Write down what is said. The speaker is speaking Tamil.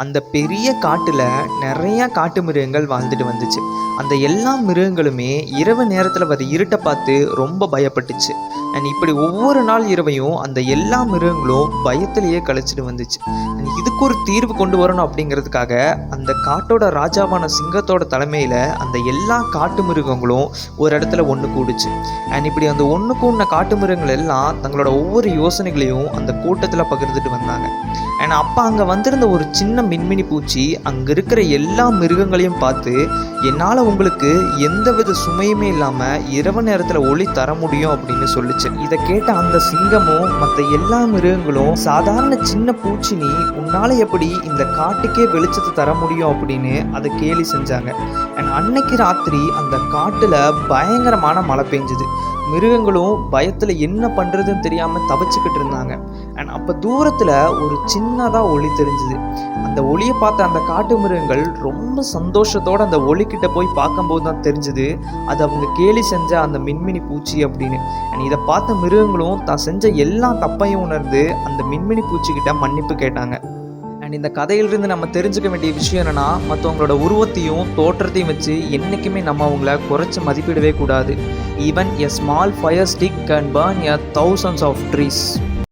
அந்த பெரிய காட்டில் நிறையா காட்டு மிருகங்கள் வாழ்ந்துட்டு வந்துச்சு. அந்த எல்லா மிருகங்களுமே இரவு நேரத்தில் வர இருட்டை பார்த்து ரொம்ப பயப்பட்டுச்சு. அண்ட் இப்படி ஒவ்வொரு நாள் இரவையும் அந்த எல்லா மிருகங்களும் பயத்திலேயே கழிச்சிட்டு வந்துச்சு. இதுக்கு ஒரு தீர்வு கொண்டு வரணும் அப்படிங்கிறதுக்காக அந்த காட்டோட ராஜாவான சிங்கத்தோட தலைமையில் அந்த எல்லா காட்டு மிருகங்களும் ஒரு இடத்துல ஒன்று கூடுச்சு. அண்ட் இப்படி அந்த ஒன்று கூடின காட்டு மிருகங்கள் எல்லாம் தங்களோட ஒவ்வொரு யோசனைகளையும் அந்த கூட்டத்தில் பகிர்ந்துட்டு வந்தாங்க. அண்ட் அப்போ அங்கே வந்திருந்த ஒரு சின்ன மின்மினி பூச்சி அங்கே இருக்கிற எல்லா மிருகங்களையும் பார்த்து, என்னால் உங்களுக்கு எந்தவித சுமையுமே இல்லாமல் இரவு நேரத்தில் ஒளி தர முடியும் அப்படின்னு சொல்லிச்சு. இதை கேட்ட அந்த சிங்கமும் மற்ற எல்லா மிருகங்களும், சாதாரண சின்ன பூச்சி நீ, உன்னால் எப்படி இந்த காட்டுக்கே வெளிச்சத்தை தர முடியும் அப்படின்னு அதை கேலி செஞ்சாங்க. அண்ட் அன்னைக்கு ராத்திரி அந்த காட்டில் பயங்கரமான மழை பெஞ்சுது. மிருகங்களும் பயத்தில் என்ன பண்ணுறதுன்னு தெரியாமல் தவிச்சுக்கிட்டு இருந்தாங்க. அண்ட் அப்போ தூரத்தில் ஒரு சின்னதாக ஒளி தெரிஞ்சுது. அந்த ஒளியை பார்த்த அந்த காட்டு மிருகங்கள் ரொம்ப சந்தோஷத்தோடு அந்த ஒளிக்கிட்ட போய் பார்க்கும்போது தான் தெரிஞ்சுது அது அவங்க கேலி செஞ்ச அந்த மின்மினி பூச்சி அப்படின்னு. அண்ட் இதை பார்த்த மிருகங்களும் தான் செஞ்ச எல்லா தப்பையும் உணர்ந்து அந்த மின்மினி பூச்சிக்கிட்ட மன்னிப்பு கேட்டாங்க. அண்ட் இந்த கதையிலிருந்து நம்ம தெரிஞ்சுக்க வேண்டிய விஷயம் என்னென்னா, மற்றவங்களோட உருவத்தையும் தோற்றத்தையும் வச்சு என்றைக்குமே நம்ம அவங்கள குறைச்சி மதிப்பிடவே கூடாது. Even a small fire stick can burn a thousands of trees.